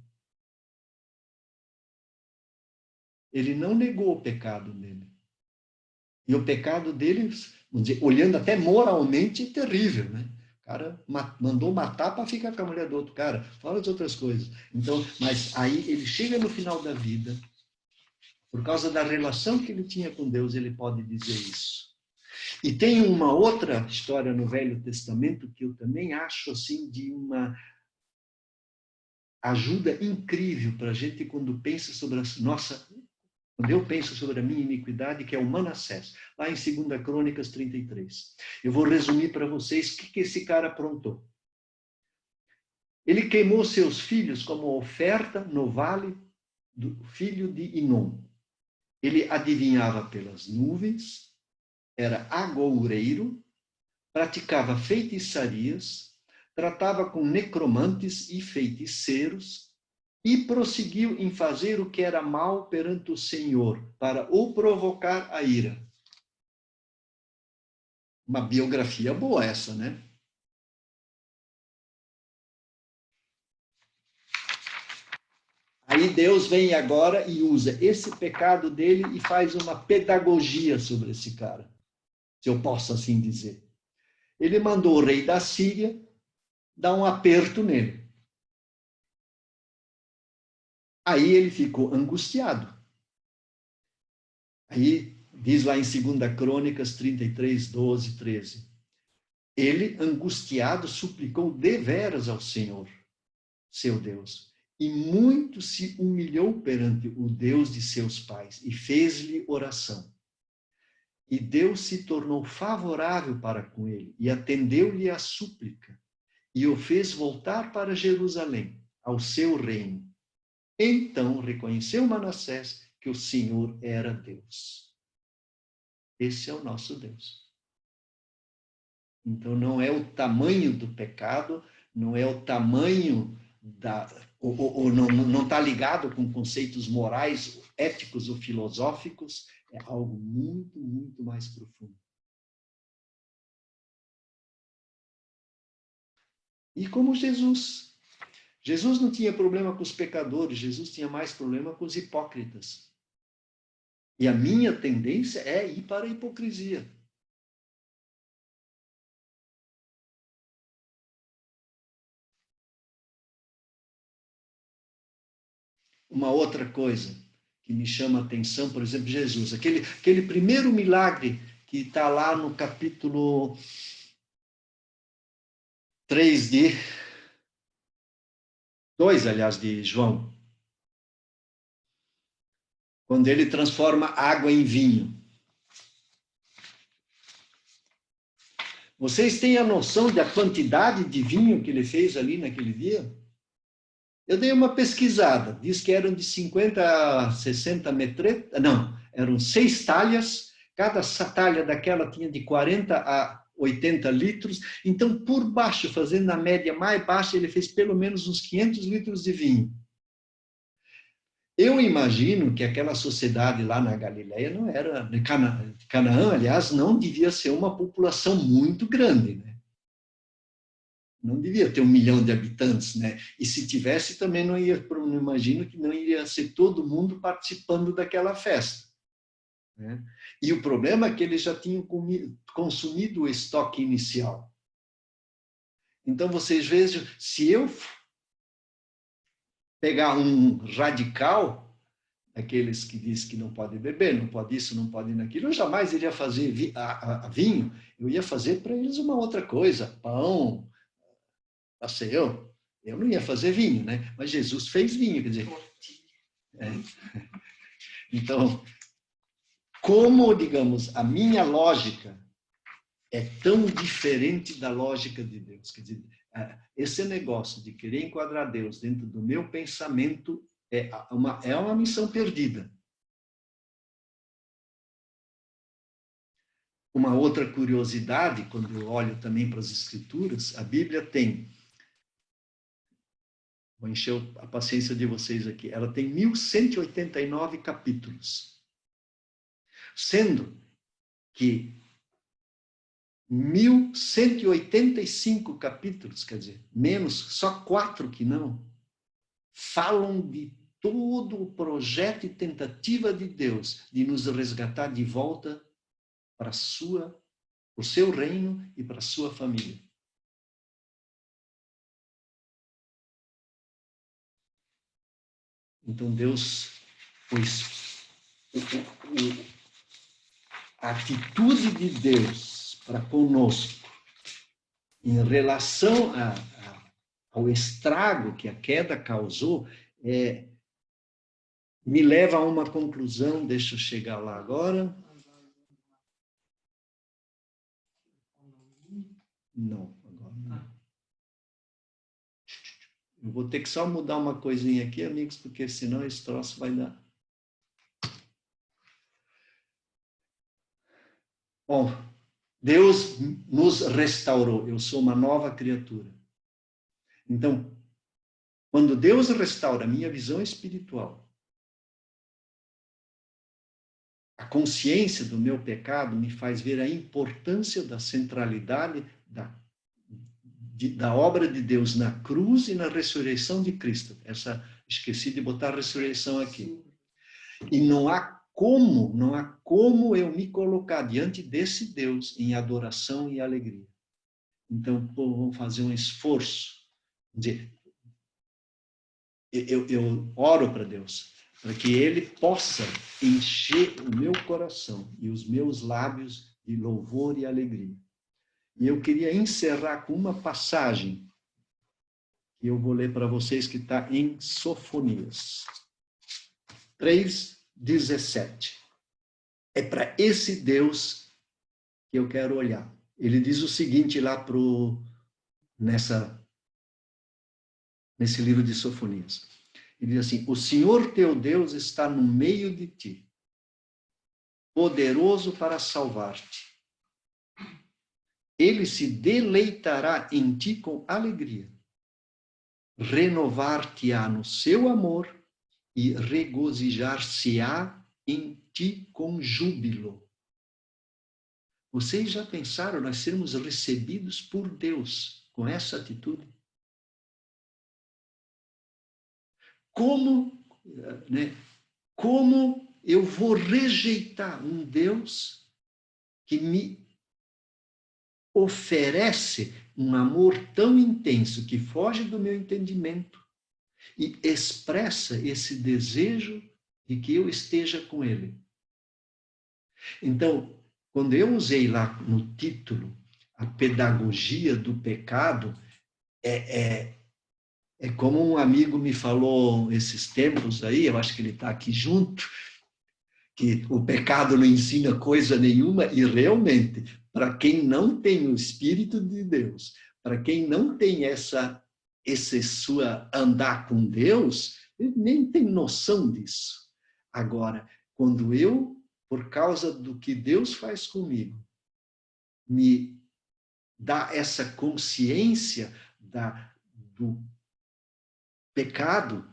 Ele não negou o pecado dele. E o pecado dele, vamos dizer, olhando até moralmente, é terrível, né? O cara mandou matar para ficar com a mulher do outro cara. Fala de outras coisas. Então, mas aí ele chega no final da vida, por causa da relação que ele tinha com Deus, ele pode dizer isso. E tem uma outra história no Velho Testamento que eu também acho assim de uma ajuda incrível para a gente quando pensa sobre quando eu penso sobre a minha iniquidade, que é o Manassés, lá em 2 Crônicas 33. Eu vou resumir para vocês o que esse cara aprontou. Ele queimou seus filhos como oferta no vale do filho de Inom. Ele adivinhava pelas nuvens, era agoureiro, praticava feitiçarias, tratava com necromantes e feiticeiros, e prosseguiu em fazer o que era mal perante o Senhor, para o provocar a ira. Uma biografia boa essa, né? Aí Deus vem agora e usa esse pecado dele e faz uma pedagogia sobre esse cara, se eu posso assim dizer. Ele mandou o rei da Síria dar um aperto nele. Aí ele ficou angustiado. Aí diz lá em 2 Crônicas 33, 12, 13. Ele, angustiado, suplicou deveras ao Senhor, seu Deus, e muito se humilhou perante o Deus de seus pais e fez-lhe oração. E Deus se tornou favorável para com ele e atendeu-lhe a súplica e o fez voltar para Jerusalém, ao seu reino. Então reconheceu Manassés que o Senhor era Deus. Esse é o nosso Deus. Então não é o tamanho do pecado, não é o tamanho ou não está ligado com conceitos morais, éticos ou filosóficos, é algo muito, muito mais profundo. E como Jesus não tinha problema com os pecadores, Jesus tinha mais problema com os hipócritas. E a minha tendência é ir para a hipocrisia. uma outra coisa que me chama a atenção, por exemplo, Jesus. Aquele primeiro milagre que está lá no capítulo 2, aliás, de João. Quando ele transforma água em vinho. Vocês têm a noção da quantidade de vinho que ele fez ali naquele dia? Eu dei uma pesquisada, diz que eram de 50 a 60 metretas, não, eram 6 talhas, cada talha daquela tinha de 40 a 80 litros, então por baixo, fazendo a média mais baixa, ele fez pelo menos uns 500 litros de vinho. Eu imagino que aquela sociedade lá na Galileia não era, Canaã, aliás, não devia ser uma população muito grande, né? Não devia ter 1 milhão de habitantes, né? E se tivesse, também não imagino que não iria ser todo mundo participando daquela festa, né? E o problema é que eles já tinham consumido o estoque inicial. Então, vocês vejam, se eu pegar um radical, aqueles que dizem que não pode beber, não pode isso, não pode aquilo, eu jamais iria fazer vinho, eu ia fazer para eles uma outra coisa, pão, passeio. Eu não ia fazer vinho, né? Mas Jesus fez vinho, quer dizer. Então, como, digamos, a minha lógica é tão diferente da lógica de Deus, quer dizer, esse negócio de querer enquadrar Deus dentro do meu pensamento é uma missão perdida. Uma outra curiosidade, quando eu olho também para as Escrituras, a Bíblia tem, vou encher a paciência de vocês aqui, ela tem 1189 capítulos, sendo que 1185 capítulos, quer dizer, menos, só 4 que não, falam de todo o projeto e tentativa de Deus de nos resgatar de volta para o seu reino e para a sua família. Então Deus, a atitude de Deus para conosco em relação ao estrago que a queda causou, me leva a uma conclusão, deixa eu chegar lá agora. Não, agora não. Eu vou ter que só mudar uma coisinha aqui, amigos, porque senão esse troço vai dar. Bom, Deus nos restaurou. Eu sou uma nova criatura. Então, quando Deus restaura a minha visão espiritual, a consciência do meu pecado me faz ver a importância da centralidade da obra de Deus na cruz e na ressurreição de Cristo. Esqueci de botar a ressurreição aqui. E não há como eu me colocar diante desse Deus em adoração e alegria. Então, vamos fazer um esforço. Eu oro para Deus, para que Ele possa encher o meu coração e os meus lábios de louvor e alegria. E eu queria encerrar com uma passagem que eu vou ler para vocês, que está em Sofonias 3:17. É para esse Deus que eu quero olhar. Ele diz o seguinte lá nesse livro de Sofonias. Ele diz assim: o Senhor teu Deus está no meio de ti, poderoso para salvar-te. Ele se deleitará em ti com alegria, renovar-te-á no seu amor e regozijar-se-á em ti com júbilo. Vocês já pensaram nós sermos recebidos por Deus com essa atitude? Como eu vou rejeitar um Deus que me oferece um amor tão intenso que foge do meu entendimento, e expressa esse desejo de que eu esteja com ele. Então, quando eu usei lá no título a pedagogia do pecado, é como um amigo me falou esses tempos aí, eu acho que ele está aqui junto, que o pecado não ensina coisa nenhuma, e realmente, para quem não tem o Espírito de Deus, para quem não tem esse sua andar com Deus, ele nem tem noção disso. Agora, quando eu, por causa do que Deus faz comigo, me dá essa consciência do pecado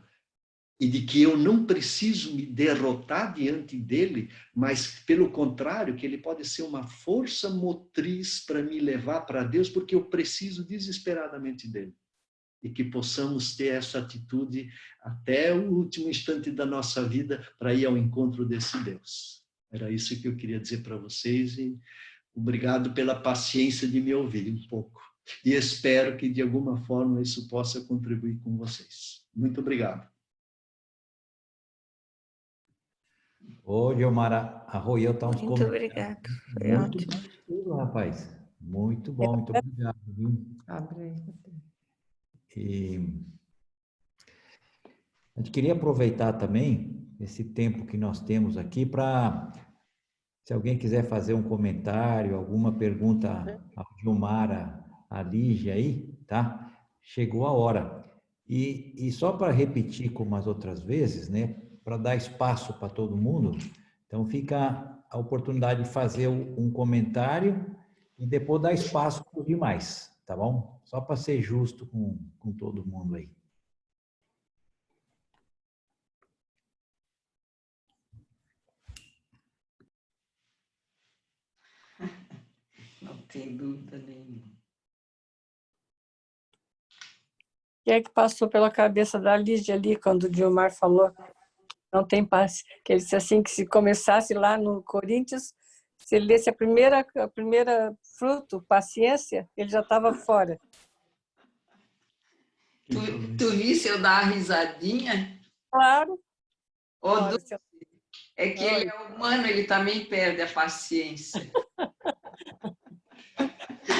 e de que eu não preciso me derrotar diante dele, mas, pelo contrário, que ele pode ser uma força motriz para me levar para Deus, porque eu preciso desesperadamente dele. E que possamos ter essa atitude até o último instante da nossa vida para ir ao encontro desse Deus. Era isso que eu queria dizer para vocês e obrigado pela paciência de me ouvir um pouco. E espero que, de alguma forma, isso possa contribuir com vocês. Muito obrigado. Ô, Gilmar Arroio, tá uns Muito obrigado. Foi muito ótimo. bom tudo, rapaz. Muito bom, muito obrigado. Viu? E a gente queria aproveitar também esse tempo que nós temos aqui para, se alguém quiser fazer um comentário, alguma pergunta ao Gilmar, a Lígia aí, tá? Chegou a hora. E só para repetir como as outras vezes, né? Para dar espaço para todo mundo, então fica a oportunidade de fazer um comentário e depois dar espaço para os demais, tá bom? Só para ser justo com todo mundo aí. Não tem dúvida nenhuma. O que é que passou pela cabeça da Lígia ali quando o Gilmar falou não tem paz? Que ele disse assim, que se começasse lá no Coríntios, se ele lesse a primeira fruto, paciência, ele já estava fora. Tu visse eu dar uma risadinha? Claro. É que ele é humano, ele também perde a paciência.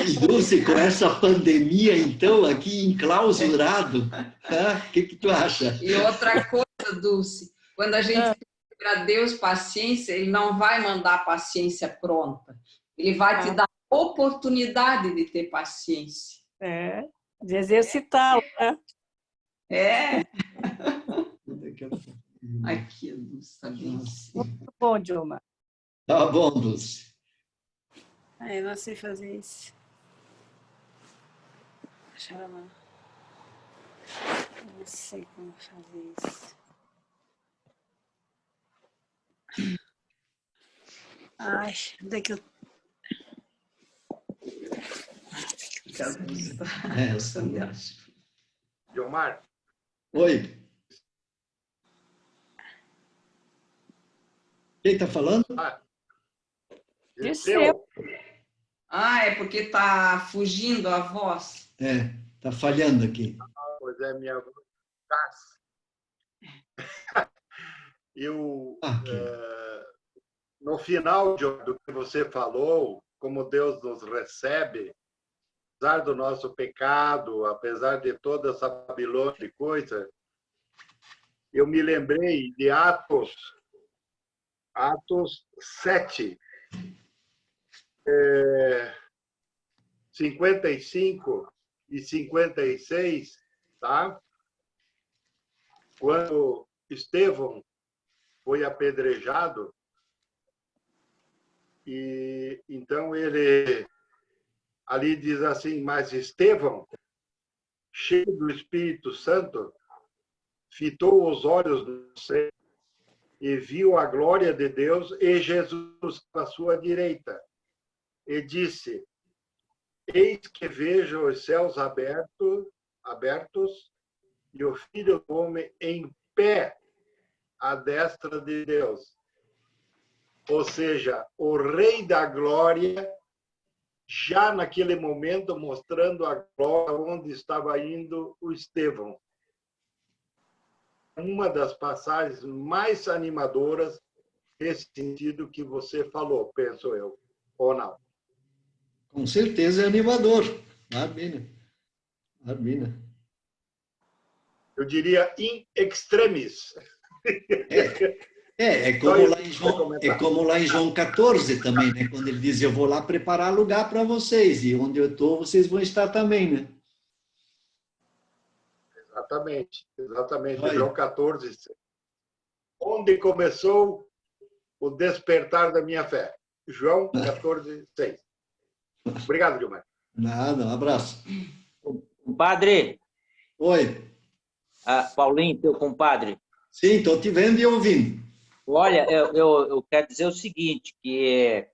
E Dulce, com essa pandemia, então, aqui enclausurado, o que tu acha? E outra coisa, Dulce, quando a gente pede para Deus paciência, Ele não vai mandar a paciência pronta. Ele vai te dar a oportunidade de ter paciência. De exercitá-lo, né? Aqui, Dulce, tá bem. Muito bom, Gilmar. Tá bom, Dulce. Eu não sei fazer isso. Deixa eu lá. Eu não sei como fazer isso. Ai, onde é que eu... Gilmar. Oi. Quem está falando? Dirceu. É porque está fugindo a voz. Está falhando aqui. Pois é, minha voz. No final do que você falou, como Deus nos recebe, apesar do nosso pecado, apesar de toda essa Babilônia de coisa, eu me lembrei de Atos 7, 55 e 56, tá? Quando Estevão foi apedrejado, e então ele ali diz assim: mas Estevão, cheio do Espírito Santo, fitou os olhos no céu e viu a glória de Deus e Jesus à sua direita. E disse: eis que vejo os céus abertos e o Filho do Homem em pé à destra de Deus. Ou seja, o Rei da Glória, já naquele momento mostrando a glória onde estava indo o Estevão. uma das passagens mais animadoras nesse sentido que você falou, penso eu, ou não? Com certeza é animador. Maravilha. Maravilha. Eu diria in extremis. É como lá em João 14 também, né? Quando ele diz, eu vou lá preparar lugar para vocês, e onde eu estou, vocês vão estar também, né? Exatamente. João 14. Onde começou o despertar da minha fé? João 14, 6. Obrigado, Gilmar. Nada, um abraço. Compadre. Oi. Paulinho, teu compadre. Sim, estou te vendo e ouvindo. Olha, eu quero dizer o seguinte, que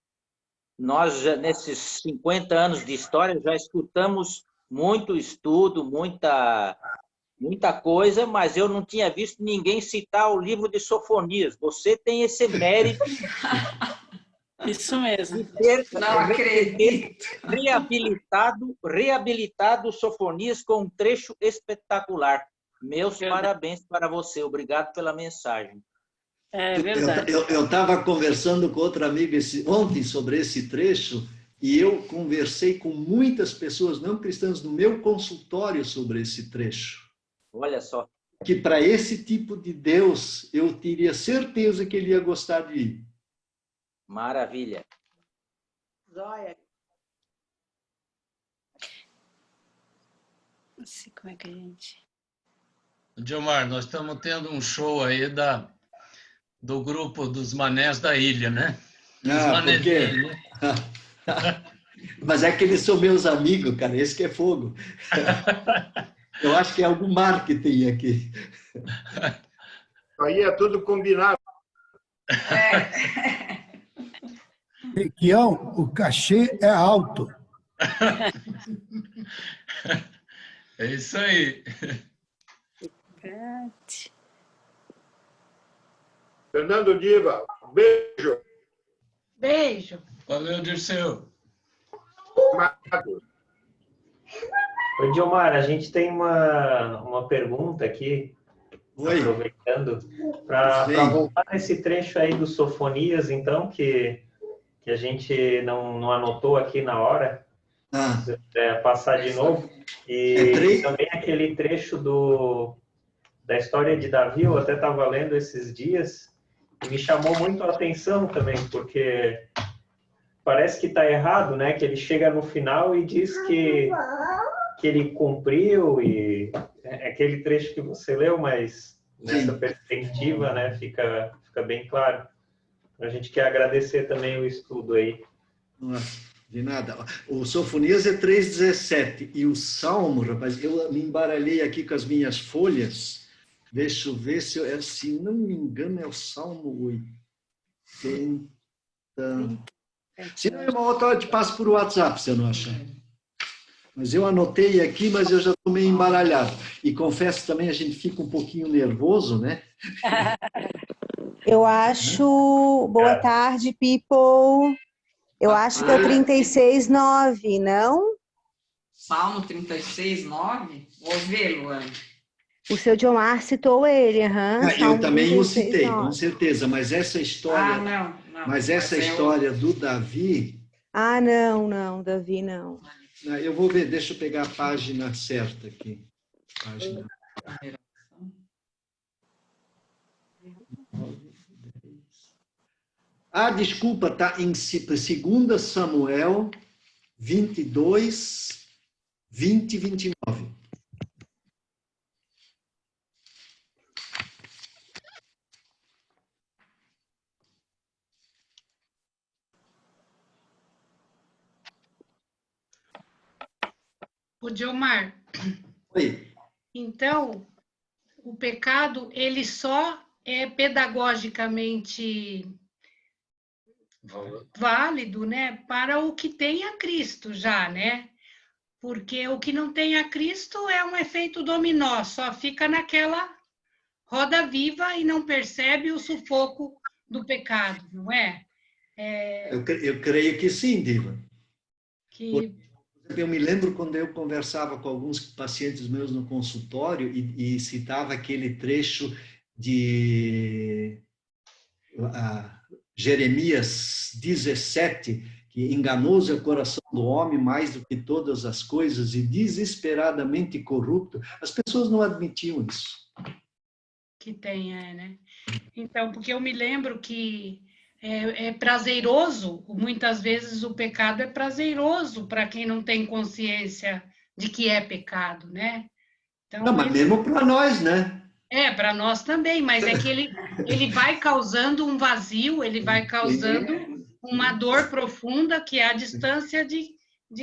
nós, nesses 50 anos de história, já escutamos muito estudo, muita coisa, mas eu não tinha visto ninguém citar o livro de Sofonias. Você tem esse mérito. Isso mesmo. De ter Não acredito. reabilitado Sofonias com um trecho espetacular. Meus parabéns para você. Obrigado pela mensagem. É verdade. Eu estava conversando com outra amiga ontem sobre esse trecho e eu conversei com muitas pessoas não cristãs no meu consultório sobre esse trecho. Olha só. Que para esse tipo de Deus eu teria certeza que ele ia gostar de ir. Maravilha. Joia. Não sei como é que a gente... Gilmar, nós estamos tendo um show aí do grupo dos Manés da Ilha, né? Por quê? Né? Mas é que eles são meus amigos, cara, esse que é fogo. Eu acho que é algum marketing aqui. Aí é tudo combinado. Requião, o cachê é alto. É isso aí. Fernando Diva, beijo. Beijo. Valeu, Dirceu. Oi, Gilmar, a gente tem uma pergunta aqui, Oi. Aproveitando, para voltar nesse trecho aí do Sofonias, então, que a gente não anotou aqui na hora, passar de novo. E também aquele trecho da história de Davi, eu até estava lendo esses dias, e me chamou muito a atenção também, porque parece que está errado, né? Que ele chega no final e diz que ele cumpriu, e é aquele trecho que você leu, mas nessa perspectiva, né, fica bem claro. A gente quer agradecer também o estudo aí. De nada. O Sofonias é 3,17 e o Salmo, rapaz, eu me embaralhei aqui com as minhas folhas. Deixa eu ver se não me engano é o Salmo 80. Se não é uma outra hora, eu te passo por WhatsApp, se eu não achar. Mas eu anotei aqui, mas eu já estou meio embaralhado. E confesso também, a gente fica um pouquinho nervoso, né? Eu acho... Boa tarde, people. Eu acho que é o 36,9, não? Salmo 36,9? Vou ver, Luana. O seu Gilmar citou ele, Eu também o citei, com certeza, mas essa história... não. Mas essa história do Davi... não, Davi não. Eu vou ver, deixa eu pegar a página certa aqui. Página... desculpa, está em 2 Samuel 22, 20 e 29. O Gilmar. Oi. Então, o pecado, ele só é pedagogicamente válido, né, para o que tem a Cristo já, né? Porque o que não tem a Cristo é um efeito dominó, só fica naquela roda viva e não percebe o sufoco do pecado, não é? Eu creio que sim, Diva. Eu me lembro quando eu conversava com alguns pacientes meus no consultório e citava aquele trecho de Jeremias 17, que enganoso é o coração do homem mais do que todas as coisas e desesperadamente corrupto, as pessoas não admitiam isso. Que tem, né? Então, porque eu me lembro que é prazeroso, muitas vezes o pecado é prazeroso para quem não tem consciência de que é pecado, né? Então, não, mas mesmo para nós, né? Para nós também, mas é que ele vai causando um vazio, ele vai causando uma dor profunda, que é a distância de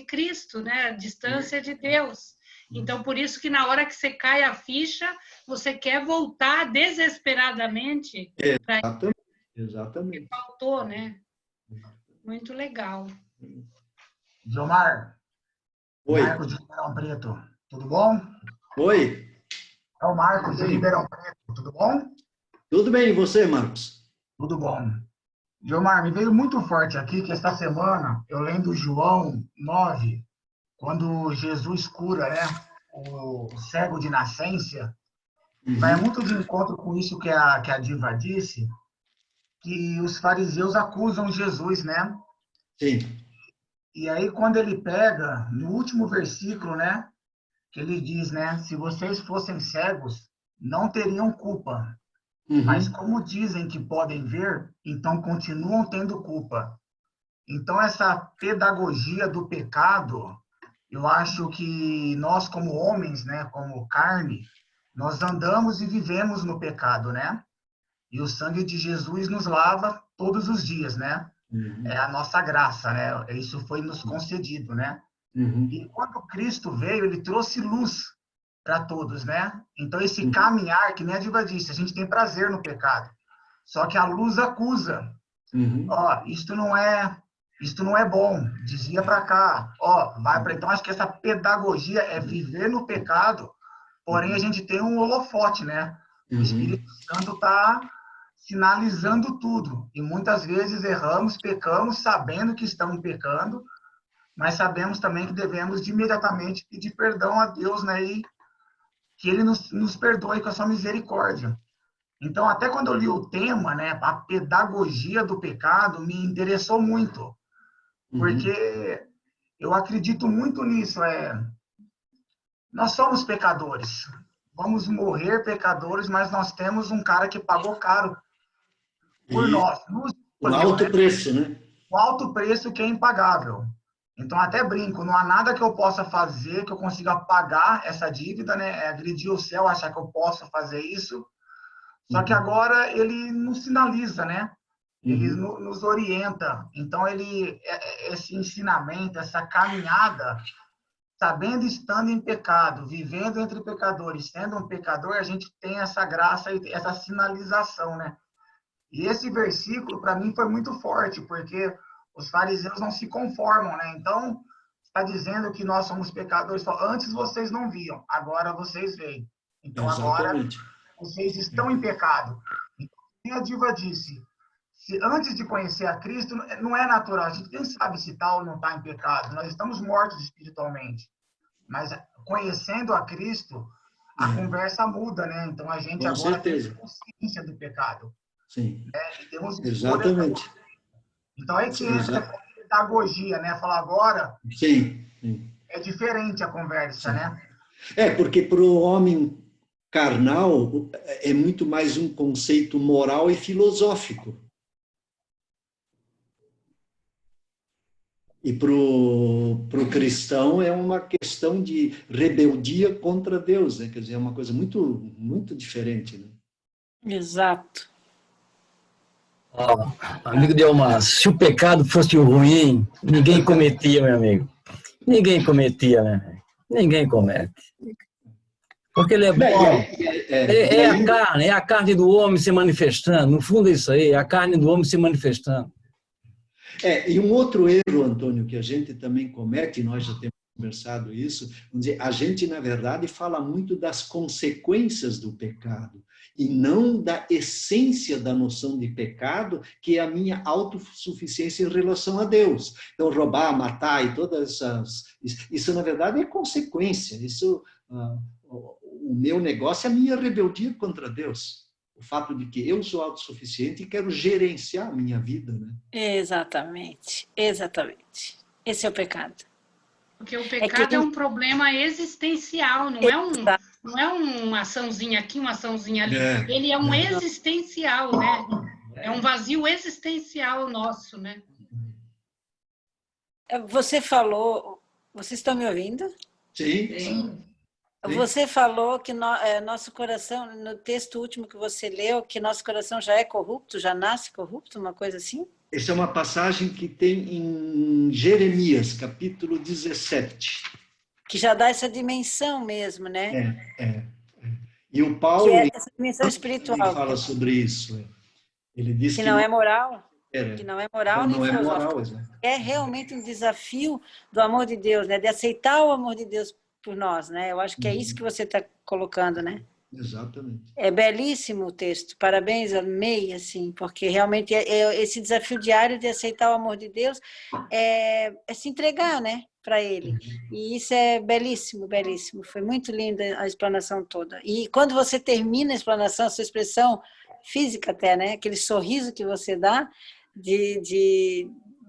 Cristo, né? A distância de Deus. Então, por isso que na hora que você cai a ficha, você quer voltar desesperadamente. Exatamente. Faltou, né? Muito legal. Gilmar. Oi. Marcos de Ribeirão Preto, tudo bom? Oi. É o Marcos de Ribeirão Preto, tudo bom? Tudo bem, e você, Marcos? Tudo bom. Gilmar, me veio muito forte aqui que esta semana, eu lendo João 9, quando Jesus cura, né, o cego de nascença, vai muito de encontro com isso que a Diva disse, que os fariseus acusam Jesus, né? Sim. E aí, quando ele pega, no último versículo, né, que ele diz, né, se vocês fossem cegos, não teriam culpa. Mas como dizem que podem ver, então continuam tendo culpa. Então, essa pedagogia do pecado, eu acho que nós, como homens, né, como carne, nós andamos e vivemos no pecado, né? E o sangue de Jesus nos lava todos os dias, né? É a nossa graça, né? Isso foi nos concedido, né? E quando Cristo veio, ele trouxe luz para todos, né? Então, esse caminhar, que nem a Diva disse, a gente tem prazer no pecado. Só que a luz acusa. Ó, isto não é bom. Dizia para cá. Ó, vai para... Então, acho que essa pedagogia é viver no pecado, porém, a gente tem um holofote, né? O Espírito Santo está sinalizando tudo. E muitas vezes erramos, pecamos, sabendo que estamos pecando, mas sabemos também que devemos de imediatamente pedir perdão a Deus, né? E que ele nos perdoe com a sua misericórdia. Então, até quando eu li o tema, né, a pedagogia do pecado, me interessou muito, porque eu acredito muito nisso. Nós somos pecadores, vamos morrer pecadores, mas nós temos um cara que pagou caro por nós. O alto preço, né? O alto preço que é impagável. Então, até brinco, não há nada que eu possa fazer que eu consiga pagar essa dívida, né? Agredir o céu, achar que eu posso fazer isso. Só que agora ele nos sinaliza, né? Ele nos orienta. Então, esse ensinamento, essa caminhada, sabendo estando em pecado, vivendo entre pecadores, sendo um pecador, a gente tem essa graça e essa sinalização, né? E esse versículo, para mim, foi muito forte, porque os fariseus não se conformam, né? Então, está dizendo que nós somos pecadores. Antes vocês não viam, agora vocês veem. Então, agora vocês estão em pecado. E a Diva disse, se antes de conhecer a Cristo, não é natural. A gente nem sabe se tal ou não está em pecado. Nós estamos mortos espiritualmente. Mas conhecendo a Cristo, a conversa muda, né? Então, a gente agora tem consciência do pecado. Sim. E temos exatamente. Então, aí que entra a pedagogia, né? Falar agora... Sim. É diferente a conversa, né? Porque para o homem carnal é muito mais um conceito moral e filosófico. E para o cristão é uma questão de rebeldia contra Deus, né? Quer dizer, é uma coisa muito, muito diferente, né? Exato. Amigo Delmar, se o pecado fosse ruim, ninguém cometia, meu amigo. Ninguém cometia, né? Ninguém comete. Porque ele é bom. É a carne do homem se manifestando. No fundo é isso aí, é a carne do homem se manifestando. E um outro erro, Antônio, que a gente também comete, nós já temos conversado isso, vamos dizer, a gente, na verdade, fala muito das consequências do pecado e não da essência da noção de pecado, que é a minha autossuficiência em relação a Deus. Então, roubar, matar e todas essas... Isso, na verdade, é consequência. Isso, o meu negócio é a minha rebeldia contra Deus. o fato de que eu sou autossuficiente e quero gerenciar a minha vida, né? Exatamente, exatamente. Esse é o pecado. Porque o pecado é um problema existencial, não é uma açãozinha aqui, uma açãozinha ali. Ele é um existencial, né? É um vazio existencial nosso, né? Você falou... Vocês estão me ouvindo? Sim. Você falou que nosso coração, no texto último que você leu, que nosso coração já é corrupto, já nasce corrupto, uma coisa assim? Essa é uma passagem que tem em Jeremias, capítulo 17. Que já dá essa dimensão mesmo, né? E o Paulo... Que é essa dimensão espiritual. Fala sobre isso. Ele diz que não é moral. Que não é moral nem filosófico. É realmente um desafio do amor de Deus, né? De aceitar o amor de Deus por nós, né? Eu acho que é isso que você está colocando, né? Exatamente. É belíssimo o texto, parabéns, amei, assim, porque realmente esse desafio diário de aceitar o amor de Deus é se entregar, né, para Ele. E isso é belíssimo, belíssimo. Foi muito linda a explanação toda. E quando você termina a explanação, a sua expressão física até, né, aquele sorriso que você dá,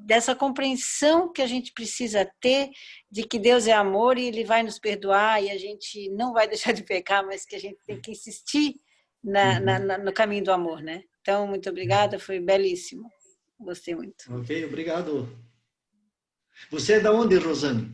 dessa compreensão que a gente precisa ter de que Deus é amor e Ele vai nos perdoar e a gente não vai deixar de pecar, mas que a gente tem que insistir no caminho do amor, né? Então, muito obrigada, foi belíssimo. Gostei muito. Ok, obrigado. Você é de onde, Rosane?